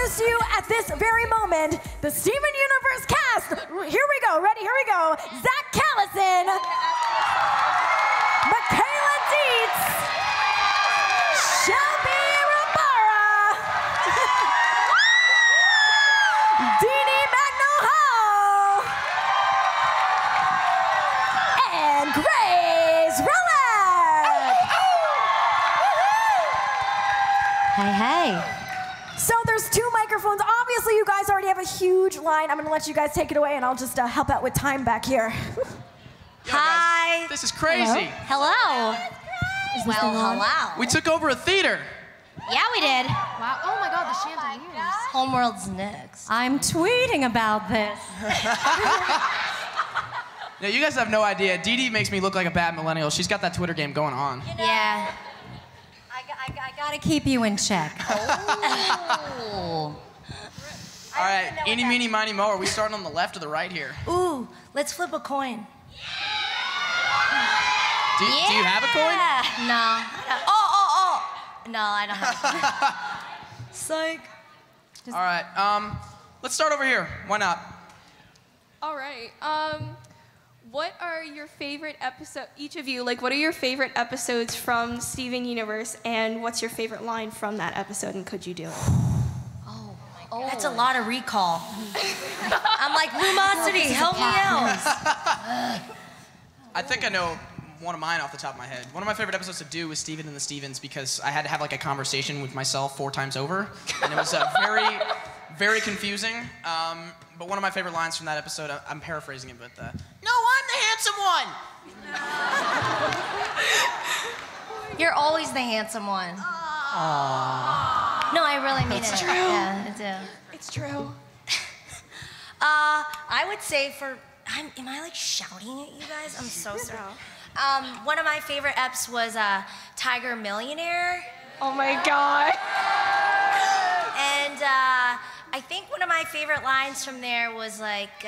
introduce to you at this very moment the Steven Universe cast. Here we go. Ready? Here we go. Zach Callison, Michaela Dietz, Shelby Rabara, Dini Magno-Hall, and Grace Rowland. Hey, hey. So there's 2 microphones. Obviously, you guys already have a huge line. I'm going to let you guys take it away, and I'll just help out with time back here. Hi. Guys, this is crazy. Hello. Hello. We took over a theater. Yeah, we did. Wow. Oh my God, the chandeliers. Homeworld's next. I'm tweeting about this. Now, you guys have no idea. Dee Dee makes me look like a bad millennial. She's got that Twitter game going on. Yeah. I gotta keep you in check. Oh. All right, eeny, meeny, miny, mo. Are we starting on the left or the right here? Ooh, let's flip a coin. Do you have a coin? No. No, I don't have a coin. Psych. All right, let's start over here. Why not? All right. What are your favorite episodes, each of you, like what are your favorite episodes from Steven Universe, and what's your favorite line from that episode, and could you do it? Oh, that's a lot of recall. I'm like, Lumosity, help me out. I think I know one of mine off the top of my head. One of my favorite episodes to do was Steven and the Stevens because I had to have like a conversation with myself 4 times over, and it was very, very confusing. But one of my favorite lines from that episode, I'm paraphrasing it, but no, I'm the handsome one. You're always the handsome one. Aww. No, I really mean it. It's true. Yeah, I do. It's true. I would say am I like shouting at you guys? I'm so sorry. One of my favorite eps was Tiger Millionaire. Oh my God. And I think one of my favorite lines from there was like,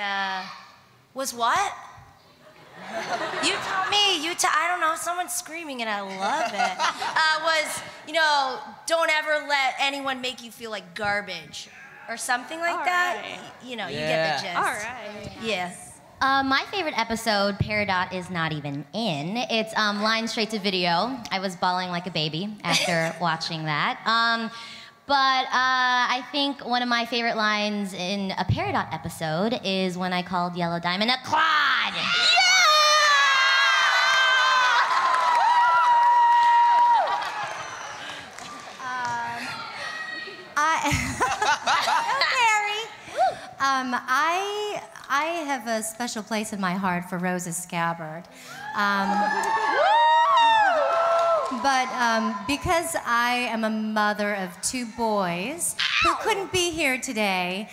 was what? You tell me, I don't know, someone's screaming and I love it. Was, you know, don't ever let anyone make you feel like garbage or something like that. Right. You know, you get the gist. All right. Yeah. My favorite episode, Peridot is not even in. It's Line Straight to Video. I was bawling like a baby after watching that. But I think one of my favorite lines in a Peridot episode is when I called Yellow Diamond a clod. I have a special place in my heart for Rosa Scabbard. But because I am a mother of 2 boys who couldn't be here today,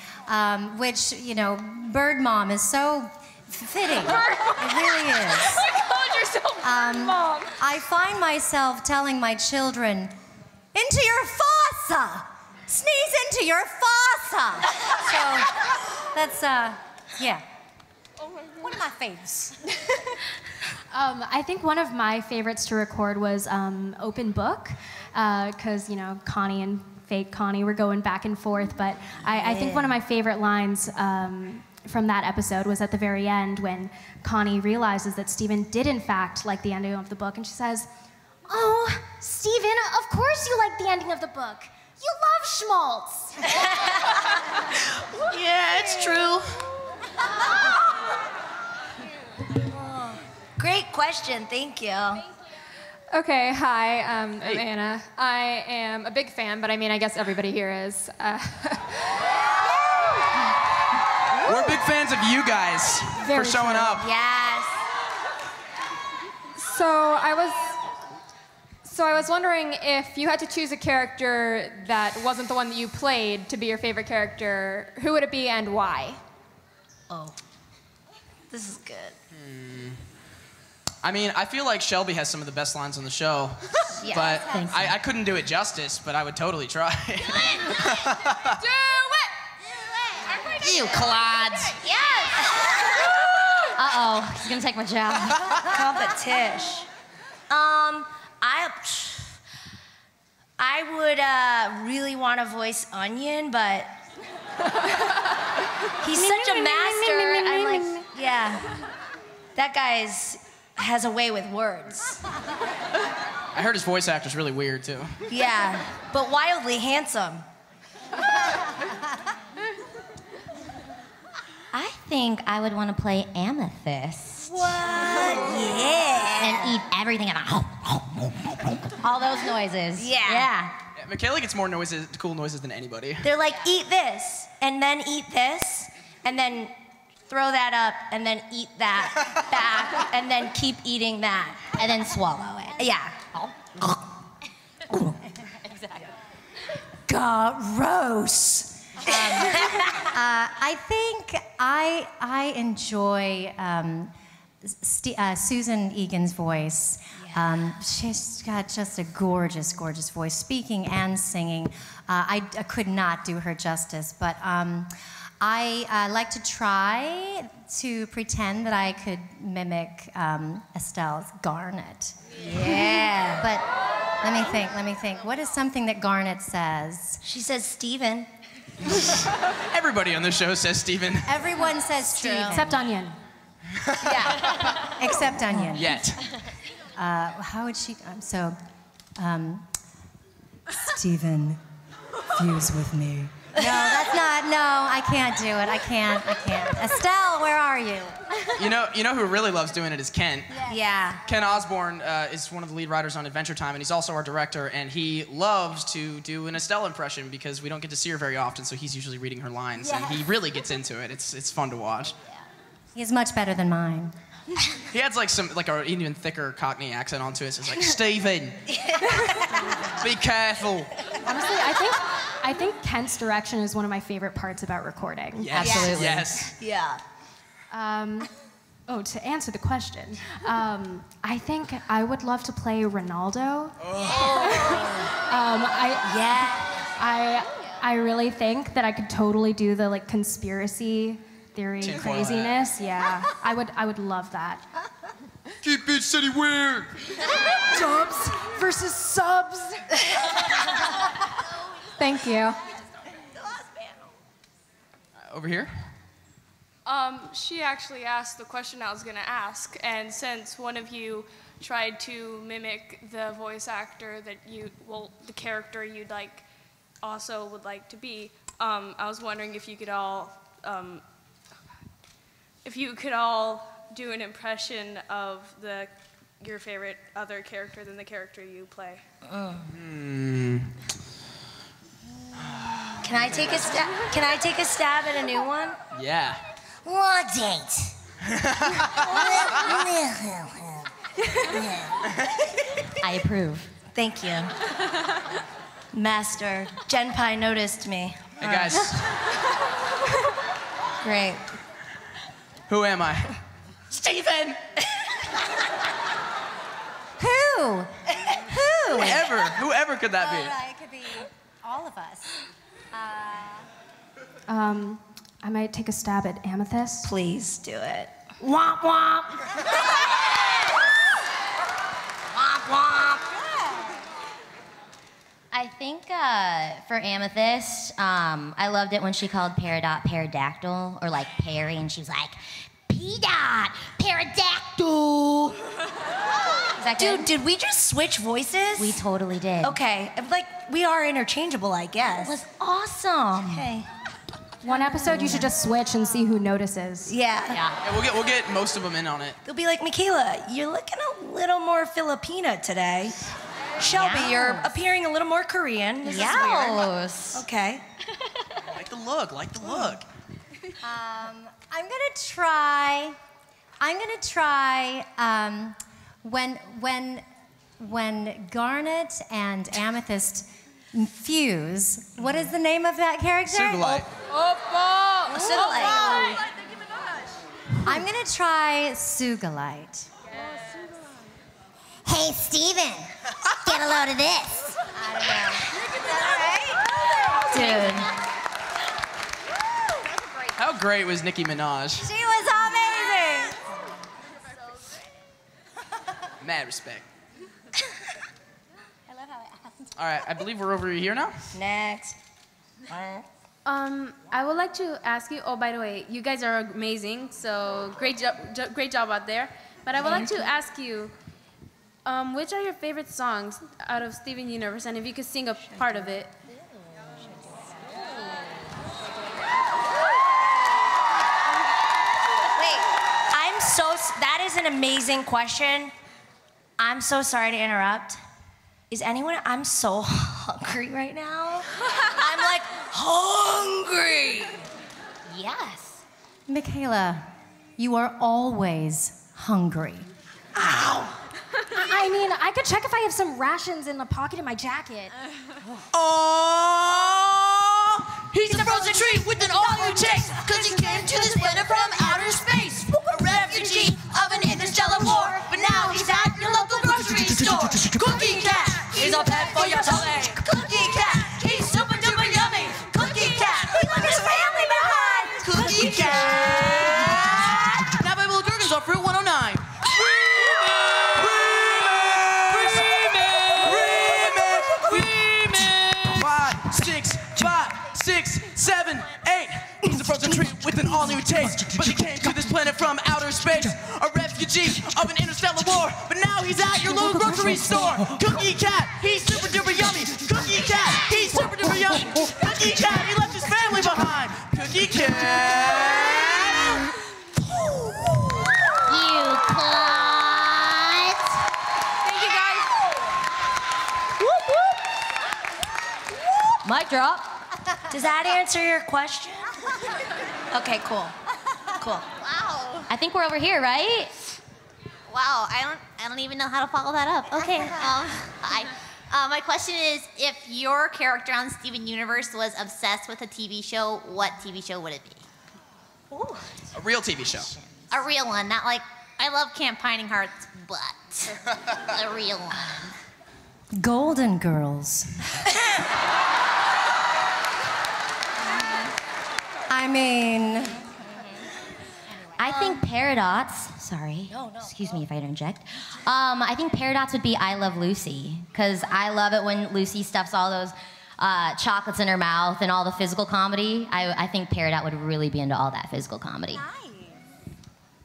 which, you know, Bird Mom is so fitting. It really is. You called yourself Bird Mom. I find myself telling my children, into your fossa! Sneeze into your fossa! So that's, yeah. One of my faves. I think one of my favorites to record was Open Book, because, you know, Connie and fake Connie were going back and forth, but I think one of my favorite lines from that episode was at the very end when Connie realizes that Steven did in fact like the ending of the book, and she says, "Oh, Steven, of course you like the ending of the book. You love schmaltz." Yeah, it's true. Great question, thank you. Okay, hi, I'm Anna. I am a big fan, but I mean, I guess everybody here is. We're big fans of you guys for showing up. Yes. So I was wondering if you had to choose a character that wasn't the one that you played to be your favorite character, who would it be and why? Oh, this is good. I mean, I feel like Shelby has some of the best lines on the show, but I couldn't do it justice, but I would totally try. Do it! You clods. Yes. Uh-oh, he's gonna take my job. Competition. I would really want to voice Onion, but he's such a master. I'm like, yeah, that has a way with words. I heard his voice actor's really weird too. Yeah, but wildly handsome. I think I would want to play Amethyst. What? Yeah. And eat everything and all those noises. Yeah. Michaela gets more cool noises than anybody. They're like, eat this, and then eat this, and then throw that up, and then eat that back, and then keep eating that. And then swallow it. Yeah. Exactly. Gross. I think I enjoy Susan Egan's voice. She's got just a gorgeous, gorgeous voice, speaking and singing. I could not do her justice, but I like to try to pretend that I could mimic Estelle's Garnet. Yeah. But let me think. What is something that Garnet says? She says Steven. Everybody on the show says Steven. Everyone says Steven. Except Onion. Yeah. Except Onion. Yet. How would she? Steven, fuse with me. No, that's not. No, I can't do it. I can't. Estelle, where are you? You know who really loves doing it is Kent. Yeah. Ken Osborne is one of the lead writers on Adventure Time, and he's also our director, and he loves to do an Estelle impression because we don't get to see her very often, so he's usually reading her lines, and he really gets into it. It's fun to watch. He's much better than mine. He adds like an even thicker Cockney accent onto it, so it's like, Stephen, be careful. Honestly, I think Kent's direction is one of my favorite parts about recording. Yes. Absolutely. Yes. Yeah. To answer the question, I think I would love to play Ronaldo. I really think that I could totally do the like conspiracy theory Tinfoil craziness. Yeah, I would love that. Keep it city weird. Dubs versus subs. Thank you. Over here. She actually asked the question I was going to ask, and since one of you tried to mimic the voice actor that the character you'd like also would like to be, I was wondering if you could all do an impression of your favorite other character than the character you play. Can I take a stab at a new one? Yeah. What date? I approve. Thank you. Master, Genpai noticed me. Hey guys, Great. who am I? Stephen. Who? Whoever could that be? It could be all of us. I might take a stab at Amethyst. Please do it. Womp womp. Womp womp. I think for Amethyst, I loved it when she called Peridot pterodactyl, or like Perry, and she was like, P-Dot, pterodactyl. Is that good? Dude, did we just switch voices? We totally did. Okay, like we are interchangeable, I guess. It was awesome. Okay. One episode, you should just switch and see who notices. Yeah. Yeah, we'll get most of them in on it. They'll be like, Michaela, you're looking a little more Filipina today. Shelby, you're appearing a little more Korean. This is weird. Yes. Okay. Like the look. I'm gonna try. When Garnet and Amethyst fuse. What is the name of that character? Sugilite. Sugilite. I'm gonna try Sugilite. Hey, Steven, get a load of this. Dude. How great was Nicki Minaj? She was amazing. Mad respect. I love how I asked. All right, I believe we're over here now. Next. I would like to ask you. Oh, by the way, you guys are amazing. So great job out there. But I would like to ask you, which are your favorite songs out of Steven Universe, and if you could sing a part of it. That is an amazing question. I'm so sorry to interrupt. I'm so hungry right now. I'm like, hungry. Yes. Michaela, you are always hungry. Ow. I mean, I could check if I have some rations in the pocket of my jacket. Oh, he's a frozen treat with an all-new taste, cause he came to this planet from outer space. A refugee of an interstellar war, but now he's at your local grocery store. Cookie Cat is a pet for your tummy. Cookie Cat, he's super duper yummy. Cookie Cat, he left his family behind. Cookie Cat. Now by Will Gurgles off Route 109. 6, 7, 8. He's a frozen treat with an all-new taste, but he came to this planet from outer space. A refugee of an interstellar war, but now he's at your local grocery store. Cookie Cat, he's super duper yummy. Cookie Cat, he's super duper yummy. Cookie Cat, he left his family behind. Cookie Cat. You clot. Thank you, guys. Mic drop. Does that answer your question? Okay, cool. Cool. Wow. I think we're over here, right? Wow, I don't even know how to follow that up. Okay. My question is, if your character on Steven Universe was obsessed with a TV show, what TV show would it be? Ooh. A real TV show. A real one, not like I love Camp Pining Hearts, but a real one. Golden Girls. I mean, I think Paradox. Sorry. No. Excuse me if I interject. I think Paradox would be I Love Lucy, because I love it when Lucy stuffs all those chocolates in her mouth and all the physical comedy. I think Paradox would really be into all that physical comedy. Nice.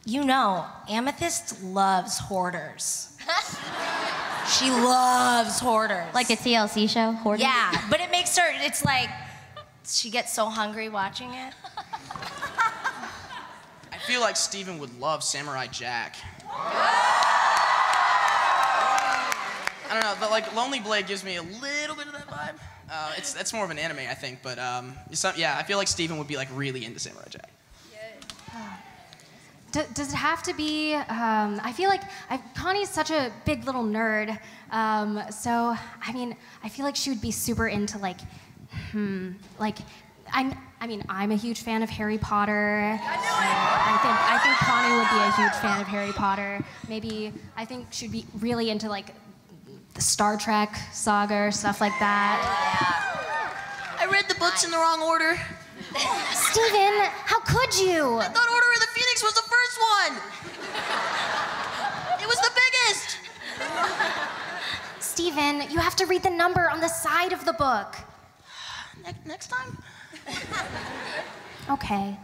You know, Amethyst loves hoarders. She loves hoarders. Like the TLC show, Hoarders? Yeah, but it makes her, it's like, she gets so hungry watching it. I feel like Steven would love Samurai Jack. I don't know, but like Lonely Blade gives me a little bit of that vibe. It's more of an anime, I think, but yeah, I feel like Steven would be like really into Samurai Jack. Does it have to be? I feel like Connie's such a big little nerd, so I mean, I feel like she would be super into like I'm a huge fan of Harry Potter. I think Connie would be a huge fan of Harry Potter. Maybe I think she'd be really into like the Star Trek saga or stuff like that. I read the books in the wrong order. Steven, how could you? I thought Order of the Phoenix was the first one. It was the biggest. Steven, you have to read the number on the side of the book. Next time? Okay.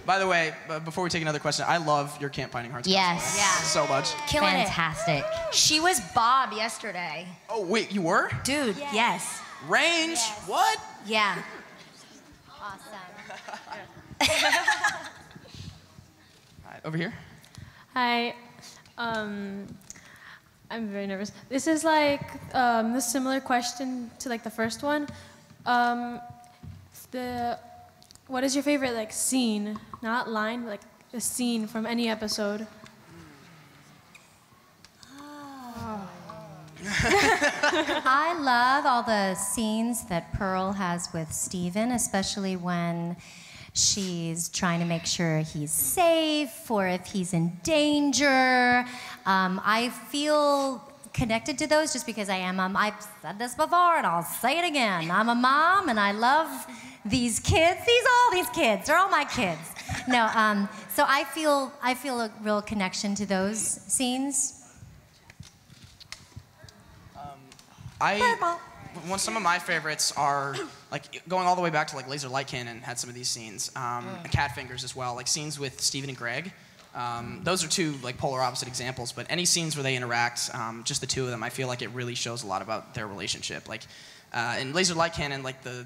By the way, before we take another question, I love your Camp Pining Hearts. Yes. Yeah. So much. Killing Fantastic. it. She was Bob yesterday. Oh, wait, you were? Dude, yes. Range? What? Yeah. Awesome. All right, over here. Hi. I'm very nervous. This is like a similar question to like the first one. What is your favorite like scene, not line, but like a scene from any episode? I love all the scenes that Pearl has with Steven, especially when she's trying to make sure he's safe or if he's in danger. I feel connected to those just because I am. I've said this before and I'll say it again. I'm a mom and I love these kids. All these kids. They're all my kids. No, so I feel a real connection to those scenes. Some of my favorites are like going all the way back to like Laser Light Cannon had some of these scenes. Cat Fingers as well, like scenes with Steven and Greg. Those are two like polar opposite examples, but any scenes where they interact, just the two of them, I feel like it really shows a lot about their relationship. Like in Laser Light Cannon, like the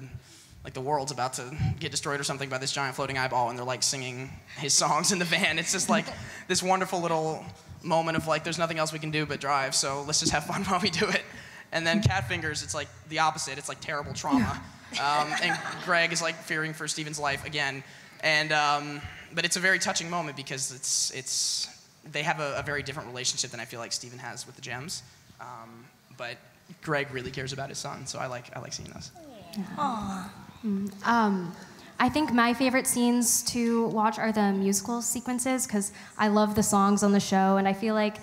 world's about to get destroyed or something by this giant floating eyeball, and they're like singing his songs in the van. It's just like this wonderful little moment of like, there's nothing else we can do but drive, so let's just have fun while we do it. And then Cat Fingers, it's like the opposite. It's like terrible trauma. And Greg is like fearing for Steven's life again. And but it's a very touching moment because they have a very different relationship than I feel like Steven has with the Gems. But Greg really cares about his son, so I like seeing those. Aww. I think my favorite scenes to watch are the musical sequences because I love the songs on the show, and I feel like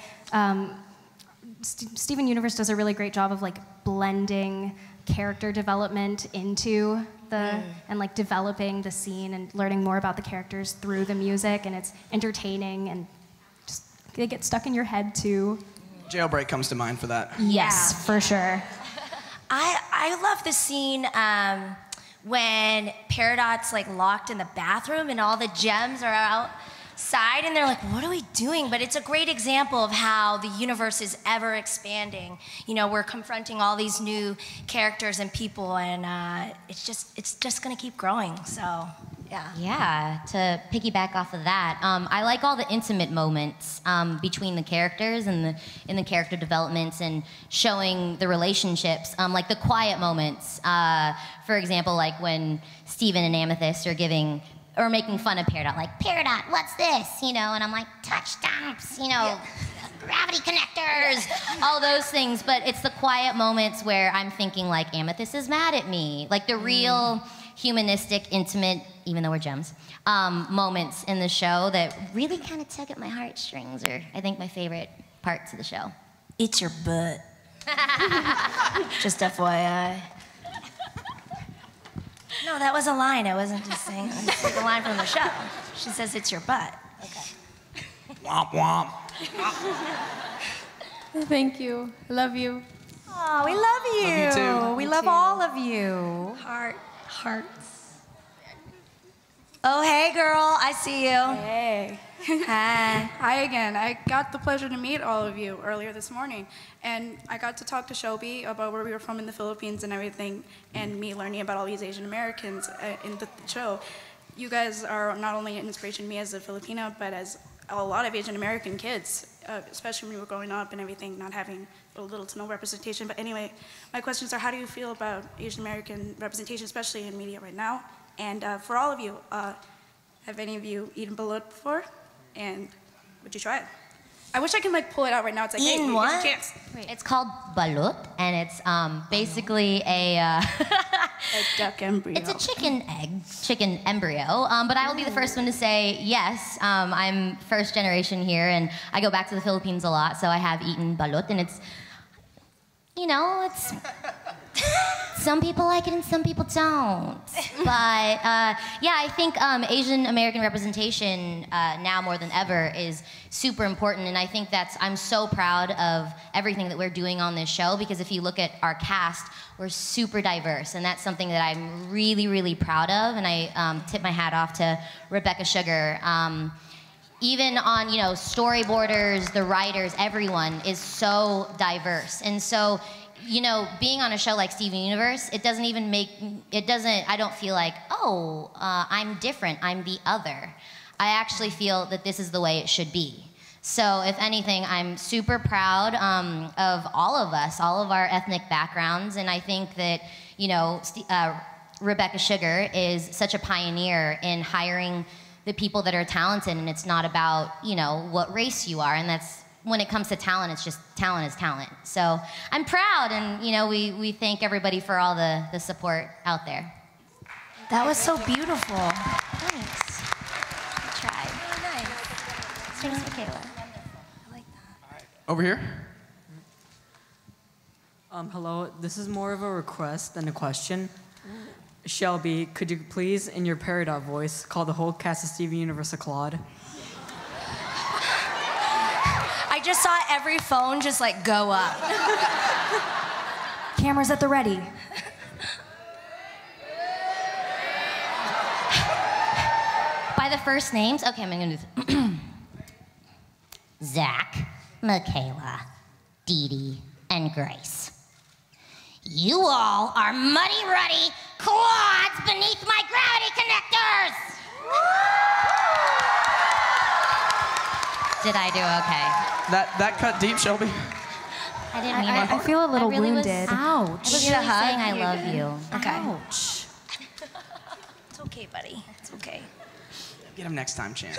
Steven Universe does a really great job of like blending character development into and like developing the scene and learning more about the characters through the music, and it's entertaining and just they get stuck in your head too. Jailbreak comes to mind for that. Yes, for sure. I love the scene when Peridot's like locked in the bathroom and all the Gems are outside and they're like, what are we doing? But it's a great example of how the universe is ever expanding. You know, we're confronting all these new characters and people, and it's just gonna keep growing. So. Yeah, to piggyback off of that, I like all the intimate moments between the characters and in the character developments and showing the relationships, like the quiet moments. For example, like when Steven and Amethyst are making fun of Peridot, like, Peridot, what's this? You know, and I'm like, touch stamps, you know, gravity connectors, all those things. But it's the quiet moments where I'm thinking like, Amethyst is mad at me. Like the real humanistic, intimate, even though we're Gems, moments in the show that really kind of tug at my heartstrings are, I think, my favorite parts of the show. It's your butt. Just FYI. No, that was a line. I wasn't just saying. It's like a line from the show. She says it's your butt. Okay. Womp womp. Thank you. I love you. Oh, we love you. Love you too. We love all of you. Hearts. Oh, hey, girl. I see you. Hey. Hi. Hi again. I got the pleasure to meet all of you earlier this morning, and I got to talk to Shelby about where we were from in the Philippines and everything, and me learning about all these Asian Americans in the show. You guys are not only an inspiration to me as a Filipina, but as a lot of Asian American kids, especially when we were growing up and everything, not having little to no representation. But anyway, my questions are, how do you feel about Asian American representation, especially in media right now? And for all of you, have any of you eaten balut before? And would you try it? I wish I could like pull it out right now. It's like, hey, here's a chance. It's called balut, and it's basically a duck embryo. It's a chicken embryo. But I will be the first one to say yes. I'm first generation here, and I go back to the Philippines a lot, so I have eaten balut, and it's, you know, it's. Some people like it and some people don't. But yeah, I think Asian American representation now more than ever is super important, and I think I'm so proud of everything that we're doing on this show, because if you look at our cast, we're super diverse, and that's something that I'm really, really proud of, and I tip my hat off to Rebecca Sugar. Even on, you know, storyboarders, the writers, everyone is so diverse, and so, you know, being on a show like Steven Universe, I don't feel like, oh, I'm different, I'm the other. I actually feel that this is the way it should be. So if anything, I'm super proud of all of us, all of our ethnic backgrounds, and I think that, you know, Rebecca Sugar is such a pioneer in hiring the people that are talented, and it's not about, you know, what race you are, and that's, when it comes to talent, it's just talent is talent. So I'm proud, and you know, we thank everybody for all the support out there. That was so beautiful. Thanks. You tried. Really nice. Thanks, Michaela. I like that. Over here. Hello. This is more of a request than a question. Shelby, could you please, in your Peridot voice, call the whole cast of Steven Universe a clod? I just saw every phone just like go up. cameras at the ready. By the first names? Okay, I'm gonna do this. Zach, Michaela, Dee Dee, and Grace. You all are muddy-ruddy quads beneath my gravity connectors! Did I do okay? That cut deep, Shelby. I didn't mean it. I feel a little really wounded. Ouch. I was really saying I love you. Okay. Ouch. It's okay, buddy. It's okay. Get him next time, champ.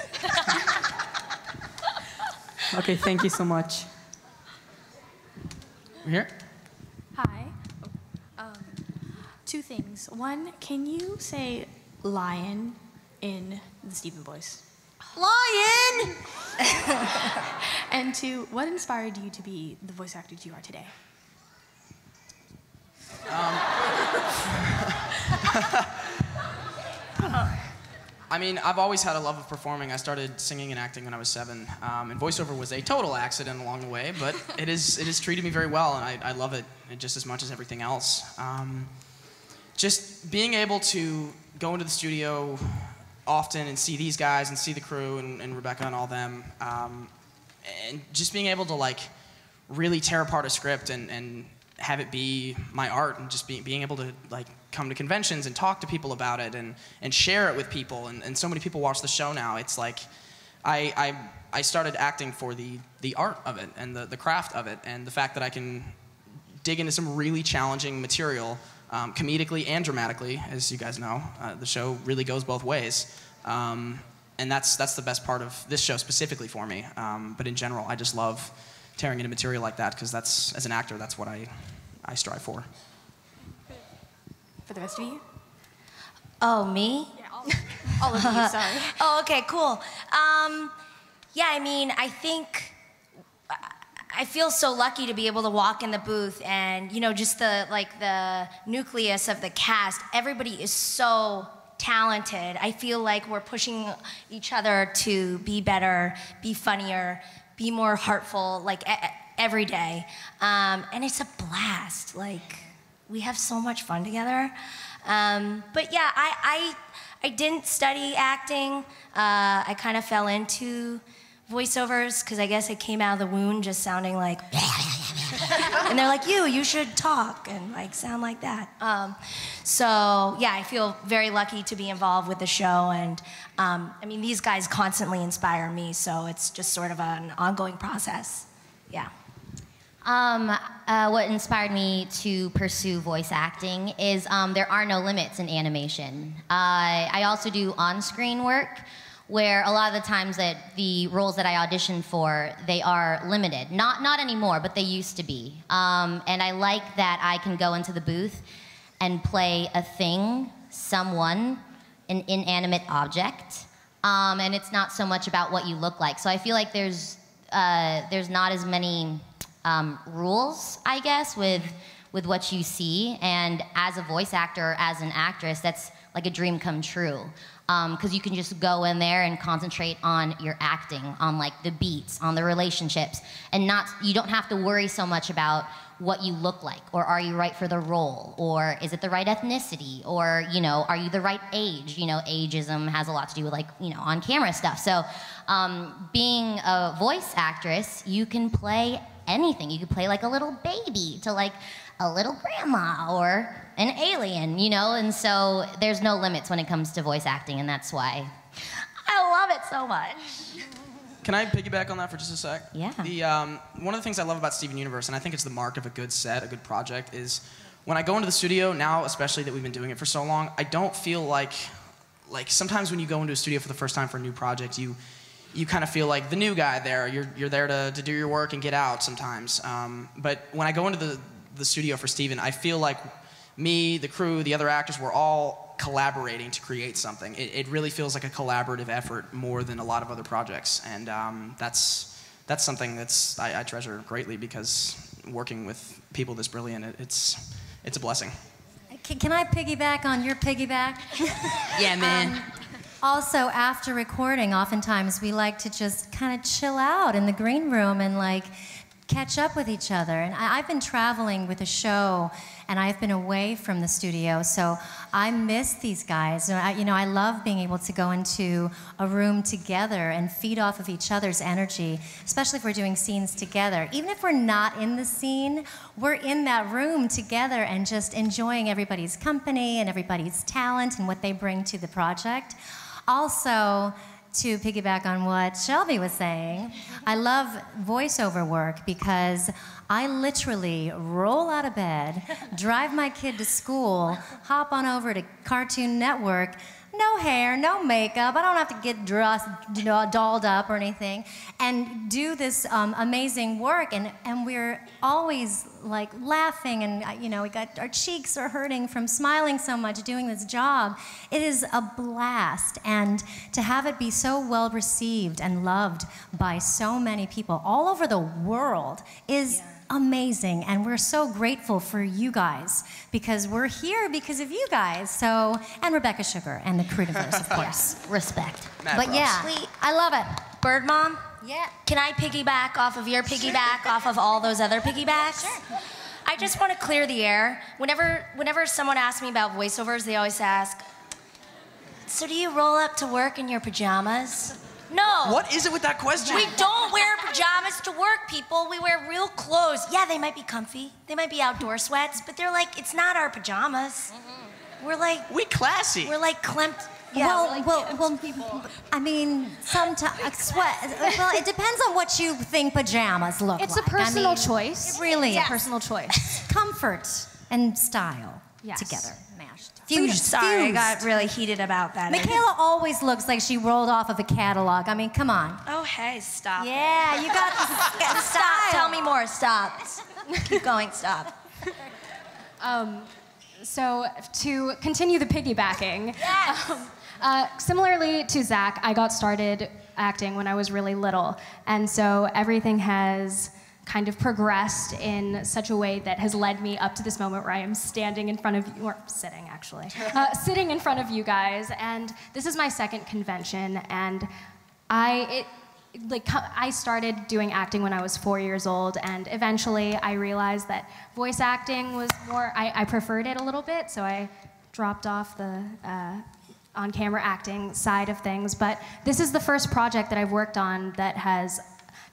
Okay, thank you so much. We're here? Hi. Two things. One, can you say lion in the Steven voice? Lion! And two, what inspired you to be the voice actor you are today? I mean, I've always had a love of performing. I started singing and acting when I was 7, and voiceover was a total accident along the way, but it has treated me very well, and I love it just as much as everything else. Just being able to go into the studio often and see these guys and see the crew and Rebecca and all them, and just being able to like really tear apart a script and have it be my art, and just being able to like come to conventions and talk to people about it and share it with people, and so many people watch the show now. It's like I started acting for the art of it and the craft of it, and the fact that I can dig into some really challenging material comedically and dramatically. As you guys know, the show really goes both ways, and that's the best part of this show specifically for me, but in general I just love tearing into material like that, because that's, as an actor, that's what I strive for. For the rest of you? Oh, me? Yeah, all of you, sorry. Oh, okay, cool. Yeah, I mean, I think I feel so lucky to be able to walk in the booth and, you know, just the nucleus of the cast. Everybody is so talented. I feel like we're pushing each other to be better, be funnier, be more heartful, like every day. And it's a blast. Like, we have so much fun together. But yeah, I didn't study acting. I kind of fell into voiceovers because I guess it came out of the wound just sounding like, and they're like, you should talk and like sound like that. So yeah, I feel very lucky to be involved with the show, and I mean, these guys constantly inspire me, so it's just sort of an ongoing process. Yeah. What inspired me to pursue voice acting is there are no limits in animation. I also do on-screen work, where a lot of the times that the roles that I audition for, they are limited. Not anymore, but they used to be. And I like that I can go into the booth and play a thing, someone, an inanimate object. And it's not so much about what you look like. So I feel like there's not as many rules, I guess, with what you see. And as a voice actor, as an actress, that's like a dream come true. Because you can just go in there and concentrate on your acting, on like the beats, on the relationships, and you don't have to worry so much about what you look like, or are you right for the role, or is it the right ethnicity, or, you know, are you the right age? You know, ageism has a lot to do with, like, you know, on camera stuff. So being a voice actress, you can play anything. You can play like a little baby to like a little grandma or an alien, you know? And so there's no limits when it comes to voice acting, and that's why I love it so much. Can I piggyback on that for just a sec? Yeah. One of the things I love about Steven Universe, and I think it's the mark of a good set, a good project, is when I go into the studio, now especially that we've been doing it for so long, I don't feel like sometimes when you go into a studio for the first time for a new project, you kind of feel like the new guy there. You're there to do your work and get out sometimes. But when I go into the studio for Steven, I feel like me, the crew, the other actors, we're all collaborating to create something. It really feels like a collaborative effort more than a lot of other projects, and that's something I treasure greatly, because working with people this brilliant, it's a blessing. Can I piggyback on your piggyback? Yeah, man. Also, after recording, oftentimes we like to just kind of chill out in the green room and like catch up with each other. And I've been traveling with a show, and I've been away from the studio, so I miss these guys. I love being able to go into a room together and feed off of each other's energy, especially if we're doing scenes together. Even if we're not in the scene, we're in that room together and just enjoying everybody's company and everybody's talent and what they bring to the project. Also, to piggyback on what Shelby was saying, I love voiceover work because I literally roll out of bed, drive my kid to school, hop on over to Cartoon Network, no hair, no makeup, I don't have to get dressed, dolled up or anything, and do this amazing work, and we're always like laughing, and we got our cheeks are hurting from smiling so much doing this job. It is a blast, and to have it be so well received and loved by so many people all over the world is amazing, and we're so grateful for you guys because we're here because of you guys. So, and Rebecca Sugar and the Crewniverse, of course. Respect. But yeah, I love it. Bird Mom? Yeah. Can I piggyback off of your piggyback off of all those other piggybacks? Sure. I just want to clear the air. Whenever someone asks me about voiceovers, they always ask, so do you roll up to work in your pajamas? No. What is it with that question? We don't wear pajamas to work, people. We wear real clothes. Yeah, they might be comfy. They might be outdoor sweats, but they're like, it's not our pajamas. We're like... We classy. We're like Klimt. Yeah, well, I mean, sometimes sweat. Well, it depends on what you think pajamas look like. It's a personal choice. It really is. It's a personal choice. Comfort and style Yes. together, mashed. Sorry, I Fused. got really heated about that. Michaela always looks like she rolled off of a catalog. I mean, come on. Oh, hey, stop. Yeah, you got the Stop. Tell me more. Stop. Keep going. Stop. So to continue the piggybacking, similarly to Zach, I got started acting when I was really little, and so everything has kind of progressed in such a way that has led me up to this moment where I am standing in front of you, or sitting actually, sitting in front of you guys, and this is my second convention, and I started doing acting when I was 4 years old, and eventually I realized that voice acting was more, I preferred it a little bit, so I dropped off the on-camera acting side of things, but this is the first project that I've worked on that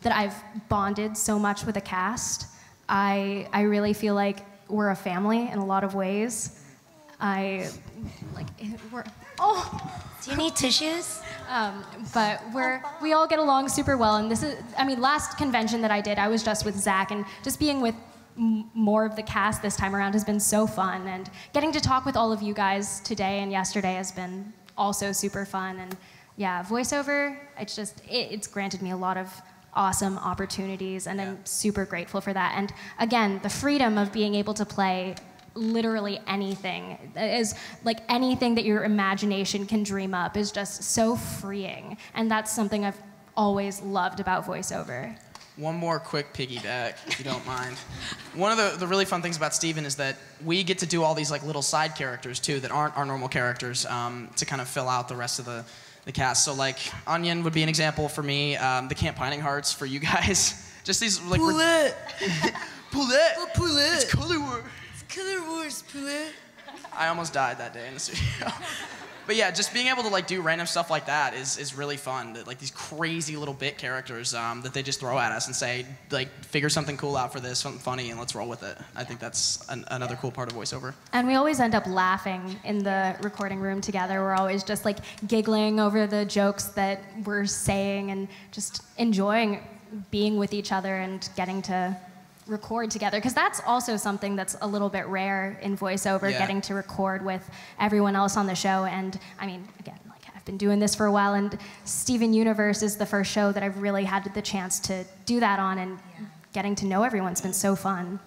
I've bonded so much with the cast. I really feel like we're a family in a lot of ways. Do you need tissues? But we all get along super well, and last convention that I did, I was just with Zach, and just being with more of the cast this time around has been so fun, and getting to talk with all of you guys today and yesterday has been also super fun, and yeah, voiceover, it's granted me a lot of awesome opportunities, and I'm super grateful for that. And again, the freedom of being able to play literally anything is like anything that your imagination can dream up is just so freeing, and that's something I've always loved about voiceover. One more quick piggyback, if you don't mind. One of the really fun things about Steven is that we get to do all these like little side characters too that aren't our normal characters to kind of fill out the rest of the cast. So like Onion would be an example for me. The Camp Pining Hearts for you guys. Just these like Poulet. Poulet. Poulet. It's Color Wars. It's Color Wars, Poulet. I almost died that day in the studio. But yeah, just being able to like do random stuff like that is really fun. Like these crazy little bit characters that they just throw at us and say like figure something cool out for this, something funny, and let's roll with it. I think that's another cool part of voiceover. And we always end up laughing in the recording room together. We're always just like giggling over the jokes that we're saying and just enjoying being with each other and getting to record together, because that's also something that's a little bit rare in voiceover, getting to record with everyone else on the show. And I mean, again, like I've been doing this for a while, and Steven Universe is the first show that I've really had the chance to do that on, and getting to know everyone's been so fun.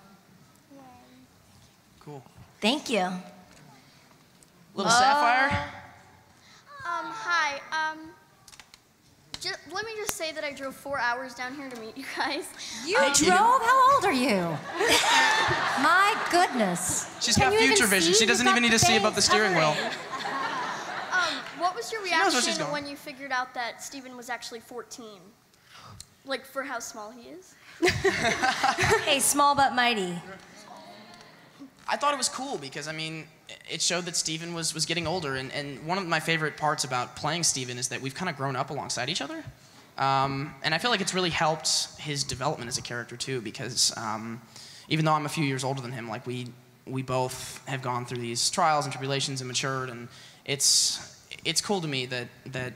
Cool. Thank you. Little Sapphire? Hi. Let me just say that I drove 4 hours down here to meet you guys. You drove? How old are you? My goodness. She's got future vision. She doesn't even need to see above the steering wheel. What was your knows where she's reaction going. when you figured out that Steven was actually 14? like for how small he is. Hey, small but mighty. I thought it was cool because, I mean, it showed that Steven was getting older, and one of my favorite parts about playing Steven is that we've kind of grown up alongside each other. And I feel like it's really helped his development as a character too, because even though I'm a few years older than him, like we both have gone through these trials and tribulations and matured, and it's cool to me that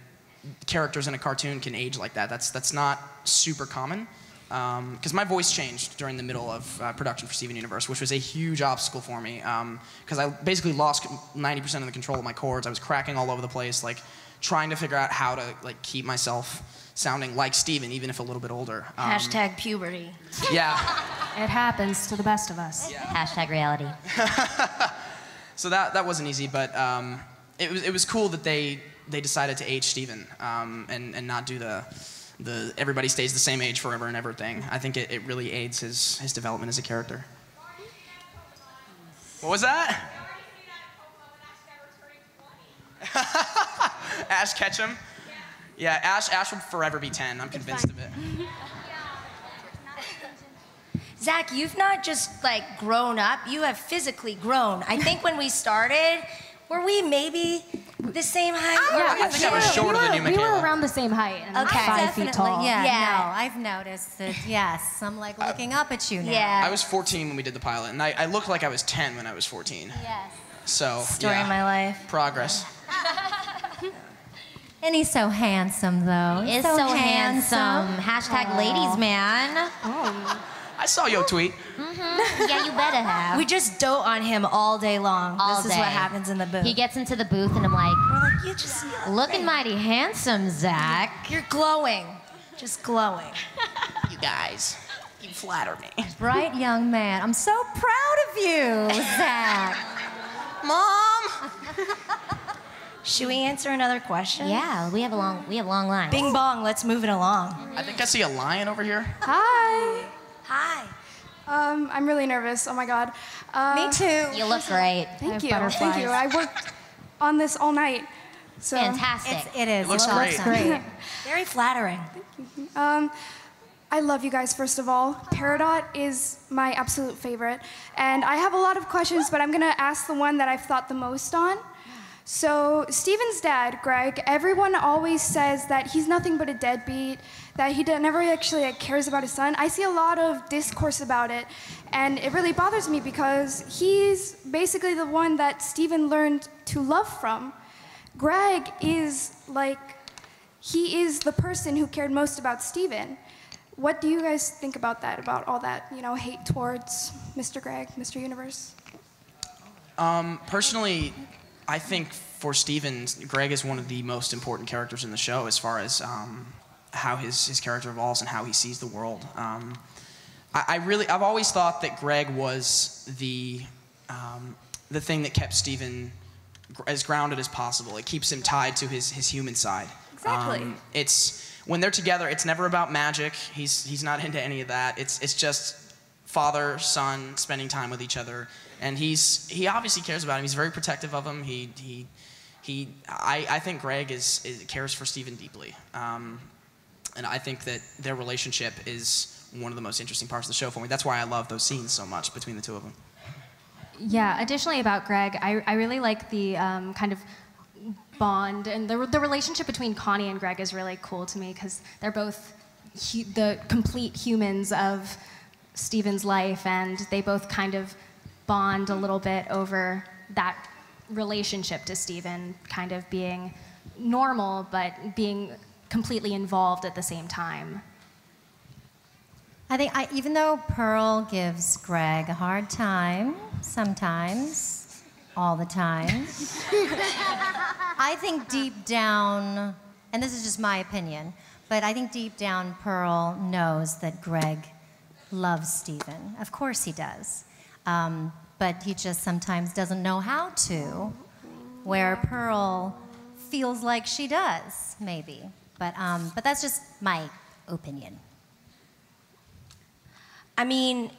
characters in a cartoon can age like that. That's not super common. Because my voice changed during the middle of production for Steven Universe, which was a huge obstacle for me. Because I basically lost 90% of the control of my chords. I was cracking all over the place, like trying to figure out how to like keep myself sounding like Steven, even if a little bit older. Hashtag puberty. Yeah. It happens to the best of us. Hashtag reality. So that wasn't easy, but it was cool that they decided to age Steven and not do the everybody stays the same age forever and ever thing. I think it really aids his development as a character. What was that? Ash Ketchum? Yeah, Ash will forever be 10. I'm convinced of it. Zach, you've not just like grown up, you have physically grown. I think when we started, were we maybe the same height? I think I was shorter than you, We Michaela. were around the same height. And Okay. 5 feet tall. Yeah, Yeah. no, I've noticed that, yes. I'm like looking up at you now. Yeah. I was 14 when we did the pilot, and I looked like I was 10 when I was 14. Yes. So, Story yeah, of my life. progress. And he's so handsome, though. Is so handsome. Hashtag ladies man. I saw your tweet. Yeah, you better have. We just dote on him all day long. All This is day. what happens in the booth. He gets into the booth and I'm like, We're like, you just looking mighty handsome, Zach. You're glowing. Just glowing. You guys, you flatter me. Bright young man. I'm so proud of you, Zach. Mom! Should we answer another question? Yeah, we have long lines. Bing bong, let's move it along. I think I see a lion over here. Hi. Hi. I'm really nervous. Oh my God. Me too. You look great. Thank you. Thank you. I worked on this all night. So Fantastic. It is. It looks It's great. awesome. Very flattering. I love you guys, first of all. Peridot is my absolute favorite. And I have a lot of questions, but I'm going to ask the one that I've thought the most on. So, Steven's dad, Greg, everyone always says that he's nothing but a deadbeat, that he never actually cares about his son. I see a lot of discourse about it, and it really bothers me because he's basically the one that Steven learned to love from. Greg is he is the person who cared most about Steven. What do you guys think about that, about all that, hate towards Mr. Greg, Mr. Universe? Personally, I think for Steven, Greg is one of the most important characters in the show as far as how his character evolves and how he sees the world. I've always thought that Greg was the thing that kept Steven as grounded as possible. It keeps him tied to his human side. Exactly. When they're together, it's never about magic. He's not into any of that. It's just father, son, spending time with each other. And he obviously cares about him. He's very protective of him. I think Greg cares for Steven deeply. And I think that their relationship is one of the most interesting parts of the show for me. That's why I love those scenes so much between the two of them. Yeah, additionally about Greg, I really like the kind of bond, and the relationship between Connie and Greg is really cool to me because they're both the complete humans of Steven's life, and they both kind of bond a little bit over that relationship to Steven kind of being normal but being completely involved at the same time. I think even though Pearl gives Greg a hard time sometimes, all the time, I think deep down, and this is just my opinion, but I think deep down Pearl knows that Greg loves Steven. Of course he does. But he just sometimes doesn't know how to, where Pearl feels like she does, maybe. But that's just my opinion. I mean,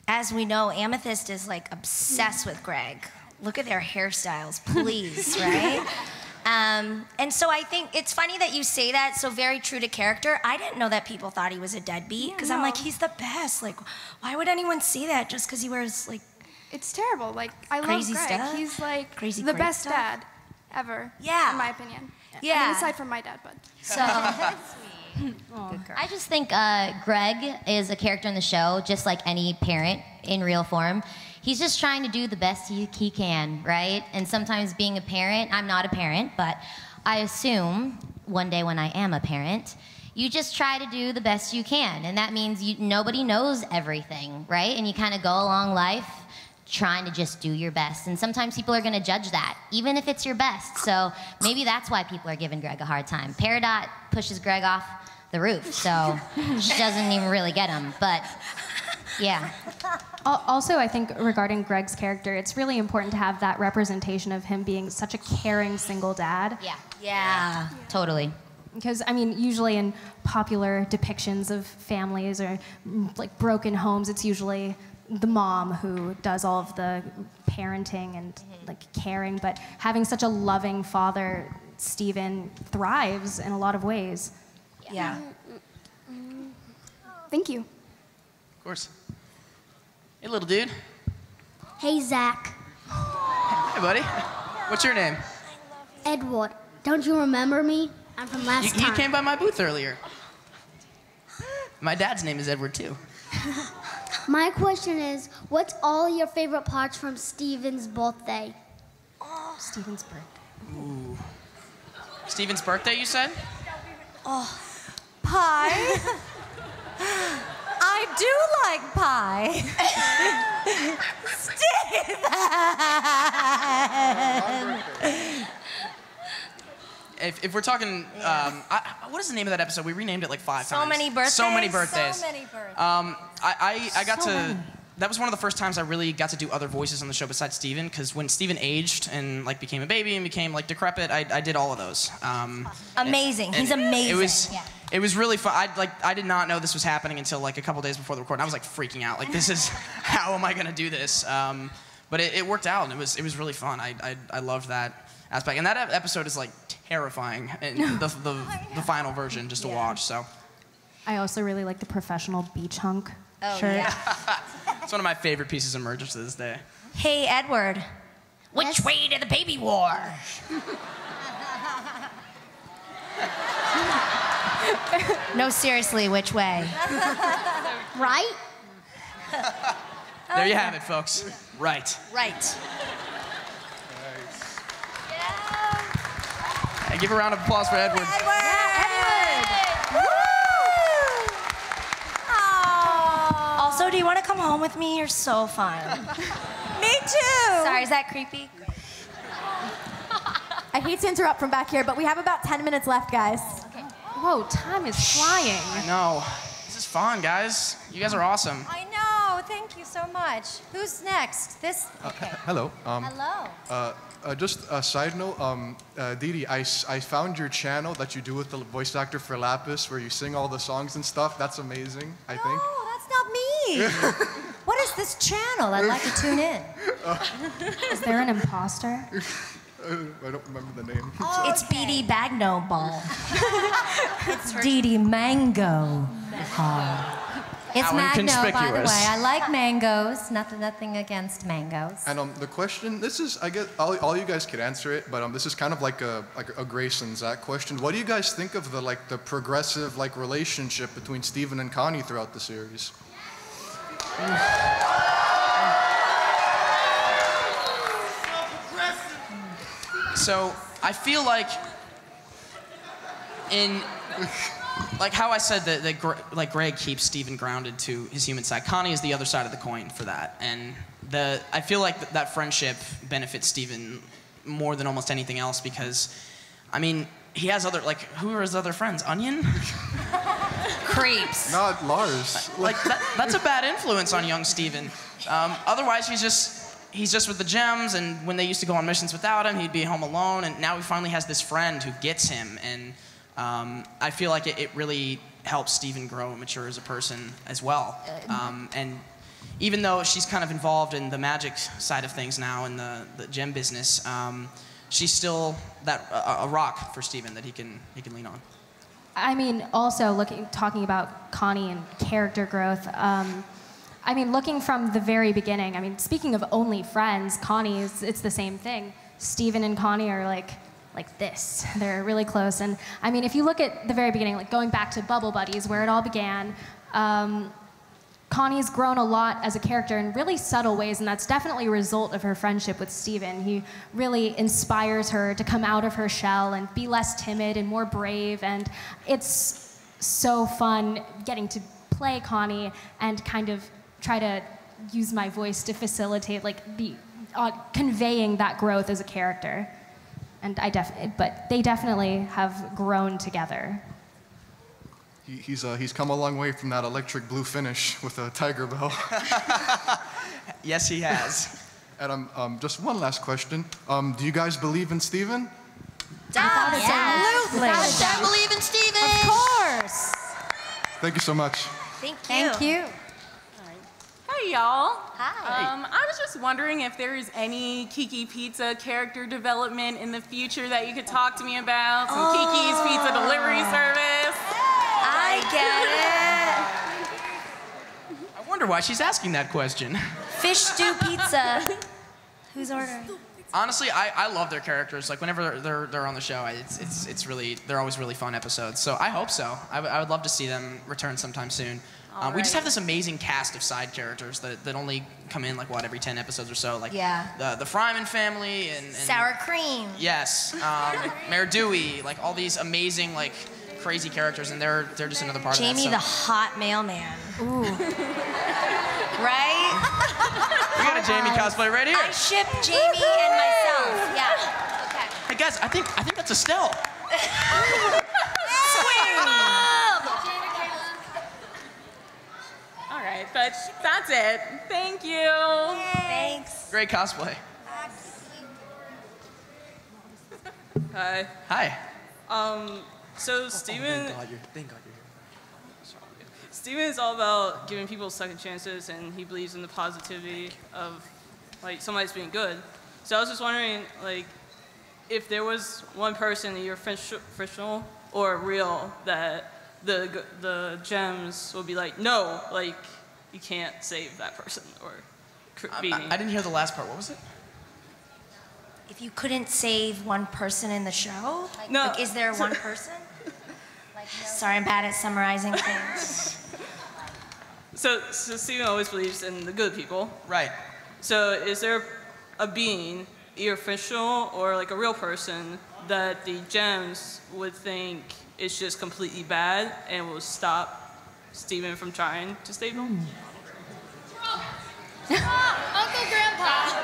as we know, Amethyst is like obsessed with Greg. Look at their hairstyles, please, right? And so I think it's funny that you say that, so very true to character. I didn't know that people thought he was a deadbeat, because I'm like, he's the best. Like, why would anyone say that just because he wears, like... It's terrible. Like, I love Crazy Greg. stuff? He's like Crazy the great best stuff? dad ever, Yeah. in my opinion. Yeah. I mean, aside from my dad, but. So, I just think Greg is a character in the show, just like any parent in real form. He's just trying to do the best he can, right? And sometimes being a parent, I'm not a parent, but I assume one day when I am a parent, you just try to do the best you can. And that means nobody knows everything, right? And you kind of go along life trying to just do your best. And sometimes people are going to judge that, even if it's your best. So maybe that's why people are giving Greg a hard time. Peridot pushes Greg off the roof, so she doesn't even really get him. But yeah. Also, I think regarding Greg's character, it's really important to have that representation of him being such a caring single dad. Yeah, totally. Because, I mean, usually in popular depictions of families or like broken homes, it's usually the mom who does all of the parenting and like caring, but having such a loving father, Steven thrives in a lot of ways. Yeah. Thank you. Of course. Hey, little dude. Hey, Zach. Hey, buddy. What's your name? Edward. Don't you remember me? I'm from last You time. came by my booth earlier. My dad's name is Edward, too. My question is, what's all your favorite parts from Steven's birthday? Steven's birthday. Ooh. Steven's birthday, you said? Oh, pie. I do like pie. Steven. If we're talking, what is the name of that episode? We renamed it like 5 So times. many birthdays? So many birthdays. So many birthdays. I got So to. many. That was one of the first times I really got to do other voices on the show besides Steven, because when Steven aged and like became a baby and became like decrepit, I did all of those. Amazing. and He's amazing. It was really fun. I did not know this was happening until like a couple days before the recording. I was like freaking out. Like, this is, how am I gonna do this? But it worked out, and it was really fun. I loved that aspect. And that episode is like terrifying in the final version just to watch. So I also really like the professional beach hunk shirt. it's one of my favorite pieces of merch to this day. Hey, Edward. Which way to the baby war? No, seriously, which way? Right? There you have it, folks. Right. Right. Hey, give a round of applause for Edward. Also, do you want to come home with me? You're so fun. Me too. Sorry, is that creepy? I hate to interrupt from back here, but we have about 10 minutes left, guys. Whoa, time is flying. I know. This is fun, guys. You guys are awesome. I know. Thank you so much. Who's next? This. Okay. Hello. Hello. Just a side note, Didi, I found your channel that you do with the voice actor for Lapis, where you sing all the songs and stuff. That's amazing, I think. Oh, that's not me. What is this channel? I'd like to tune in. Is there an imposter? I don't remember the name. It's Beady Bagno Ball. It's Dee Dee Mango. It's How Magno, by the inconspicuous. way. I like mangoes. Nothing against mangoes. And the question, this is, I guess, all you guys could answer it, but this is kind of like a Grace and Zach question. What do you guys think of the progressive relationship between Steven and Connie throughout the series? So I feel like how I said that Greg keeps Steven grounded to his human side. Connie is the other side of the coin for that, and I feel like that friendship benefits Steven more than almost anything else because, I mean, he has other who are his other friends? Onion? Creeps. Not Lars. That's a bad influence on young Steven. Otherwise, he's just with the gems, and when they used to go on missions without him, he'd be home alone, and now he finally has this friend who gets him, and I feel like it really helps Steven grow and mature as a person as well. And even though she's kind of involved in the magic side of things now in the gem business, she's still a rock for Steven that he can lean on. I mean, also talking about Connie and character growth. I mean, looking from the very beginning. I mean, speaking of only friends, Connie it's the same thing. Steven and Connie are like this. They're really close. And I mean, if you look at the very beginning, like going back to Bubble Buddies, where it all began. Connie's grown a lot as a character in really subtle ways, and that's definitely a result of her friendship with Steven. He really inspires her to come out of her shell and be less timid and more brave, and it's so fun getting to play Connie and kind of try to use my voice to facilitate like the conveying that growth as a character. And but they definitely have grown together. He's come a long way from that electric blue finish with a Tiger Bell. Yes, he has. And just one last question. Do you guys believe in Steven? Absolutely. I believe in Steven. Of course. Thank you so much. Thank you. Hey, y'all. Hi. I was just wondering if there is any Kiki Pizza character development in the future that you could talk to me about. Some Kiki's Pizza delivery service. I get it. I wonder why she's asking that question. Fish stew pizza. Who's ordering? Honestly, I love their characters. Like whenever they're on the show, it's really, they're always really fun episodes. So I hope so. I would love to see them return sometime soon. We just have this amazing cast of side characters that only come in like every 10 episodes or so. Like the Fryman family and Sour cream. Yes, Mayor Dewey, like all these amazing like crazy characters, and they're just another part Jamie of that. Jamie the hot mailman. Ooh. Right? We got a Jamie cosplay right here. I ship Jamie and myself. Yeah. Okay. Hey guys, I think that's Estelle. Swing. All right, but that's it. Thank you. Thanks. Great cosplay. Hi. Hi. So Steven. Thank God you're here. Steven is all about giving people second chances, and he believes in the positivity of like somebody's being good. So I was just wondering, like, if there was one person, either fictional or real, that the gems would be like, no, like you can't save that person or be. I didn't hear the last part. What was it? If you couldn't save one person in the show? No. Like, is there one person? Sorry, I'm bad at summarizing things. So Steven always believes in the good people. Right. So is there a being, either fictional or like a real person, that the gems would think is just completely bad and will stop Steven from trying to save them? Uncle Grandpa.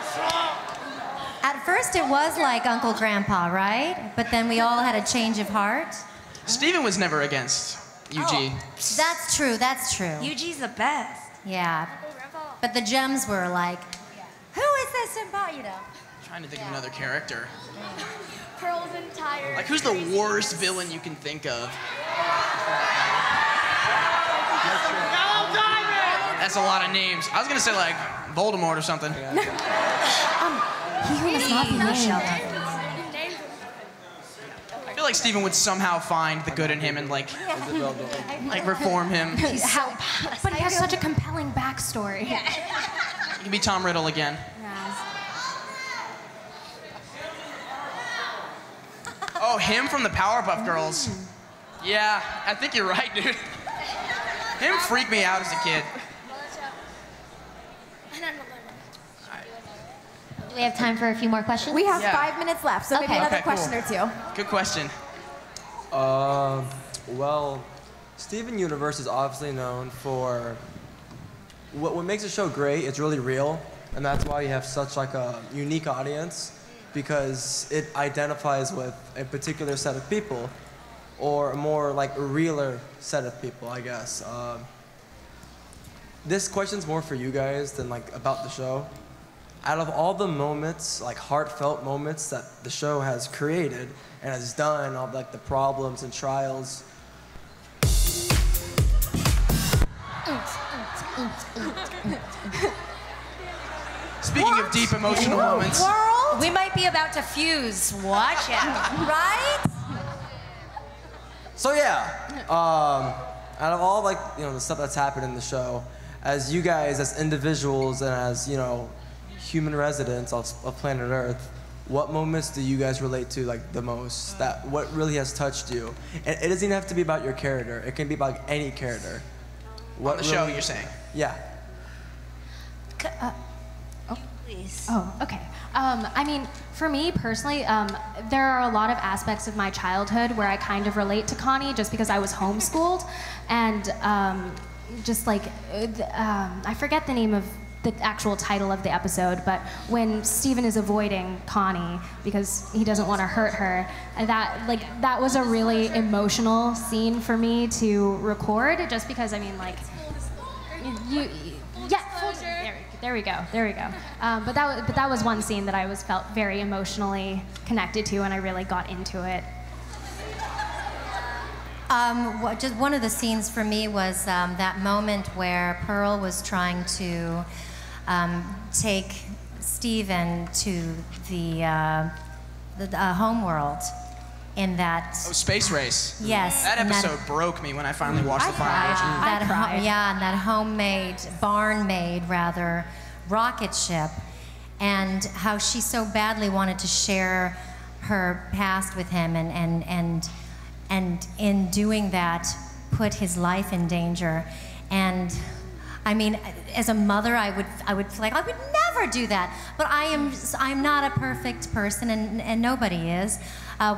At first it was like Uncle Grandpa, right? But then we all had a change of heart. Steven was never against UG. That's true, that's true. UG's the best. Yeah. But the gems were like, who is this about, you know? Trying to think of another character. Pearls and tires. Like, who's the worst villain you can think of? That's a lot of names. I was gonna say like Voldemort or something. He must not be named. I feel like Steven would somehow find the good in him and like reform him. But he has such a compelling backstory. He can be Tom Riddle again. Oh, him from the Powerpuff Girls. Yeah, I think you're right, dude. Him freaked me out as a kid. Do we have time for a few more questions? We have 5 minutes left, so maybe another question or two. Good question. Well, Steven Universe is obviously known for what makes the show great. It's really real, and that's why you have such like a unique audience, because it identifies with a particular set of people, or a more like a realer set of people, I guess. This question's more for you guys than like about the show. Out of all the moments, like heartfelt moments that the show has created and has done, all like the problems and trials. Speaking of deep emotional moments. Whirl? We might be about to fuse. Watch out. Right? So yeah, out of all the stuff that's happened in the show, as you guys, as individuals and as human residents of planet Earth, what moments do you guys relate to the most? What really has touched you? And it doesn't even have to be about your character. It can be about any character. On the show, you're saying? Yeah. Please. Oh, okay. I mean, for me personally, there are a lot of aspects of my childhood where I kind of relate to Connie just because I was homeschooled. And I forget the name of the actual title of the episode, but when Steven is avoiding Connie because he doesn't want to hurt her, that was a really emotional scene for me to record, just because, I mean, there we go. But that was one scene that I felt very emotionally connected to, and I really got into it. Just one of the scenes for me was that moment where Pearl was trying to take Steven to the home world in that... Oh, Space Race. Yes. That episode broke me when I finally watched the final version. And that homemade, barn-made, rather, rocket ship, and how she so badly wanted to share her past with him, and in doing that, put his life in danger. And I mean, as a mother, I would feel like I would never do that. But I'm not a perfect person, and nobody is.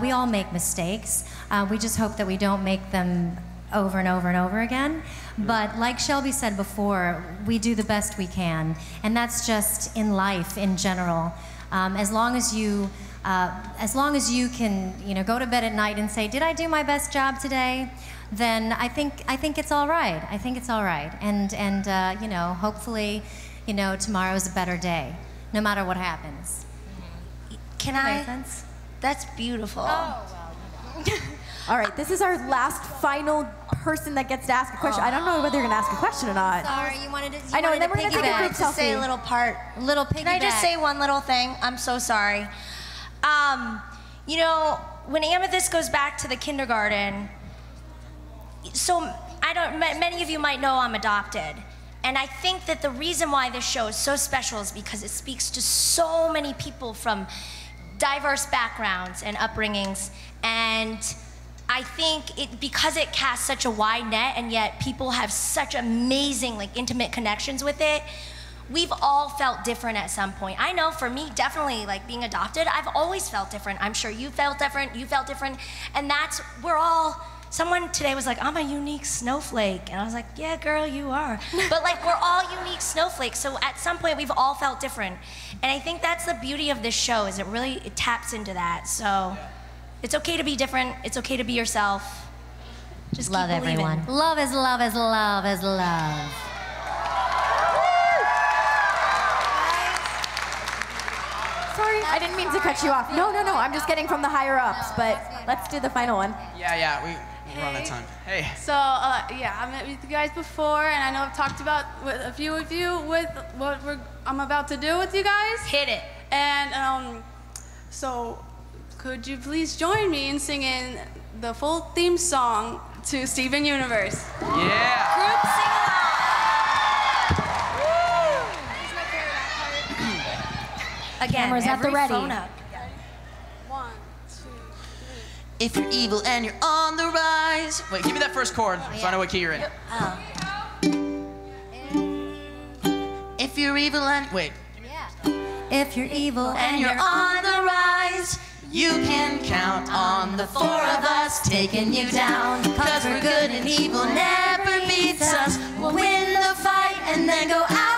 We all make mistakes. We just hope that we don't make them over and over and over again. But like Shelby said before, we do the best we can, and that's just in life in general. As long as you can, go to bed at night and say, "Did I do my best job today?" Then I think it's all right. I think it's all right, and hopefully, tomorrow's a better day, no matter what happens. Can Does that I? make sense? That's beautiful. All right, this is our last final person that gets to ask a question. I don't know whether you're gonna ask a question or not. Sorry, you wanted to. I know, and then we're gonna take a group to say a selfie. little part. Little piggyback. Can I just say one little thing? I'm so sorry. When Amethyst goes back to the kindergarten, so many of you might know I'm adopted. And I think that the reason why this show is so special is because it speaks to so many people from diverse backgrounds and upbringings. And I think because it casts such a wide net, and yet people have such amazing, intimate connections with it, we've all felt different at some point. I know for me, definitely, being adopted, I've always felt different. I'm sure you felt different, and someone today was like, "I'm a unique snowflake," and I was like, "Yeah, girl, you are." But we're all unique snowflakes, so at some point we've all felt different. And I think that's the beauty of this show, is it taps into that. So it's okay to be different, it's okay to be yourself. Just love keep believing. everyone. Love is love is love is love. Sorry, I didn't mean to cut you off. No, I'm just getting from the higher ups, but let's do the final one. Yeah, we're on that time. Hey. So, I met with you guys before, and I know I've talked about with a few of you with what I'm about to do with you guys. Hit it. And so, could you please join me in singing the full theme song to Steven Universe? Yeah. Group sing-along. Again, Cameras at the every ready. phone up. 1, 2, 3. If you're evil and you're on the rise. Wait, give me that first chord so I know what key you're in. If you're evil and... Wait. If you're evil And you're on the rise, you can count on the four of us taking you down. 'Cause we're good and evil never beats us. We'll win the fight and then go out.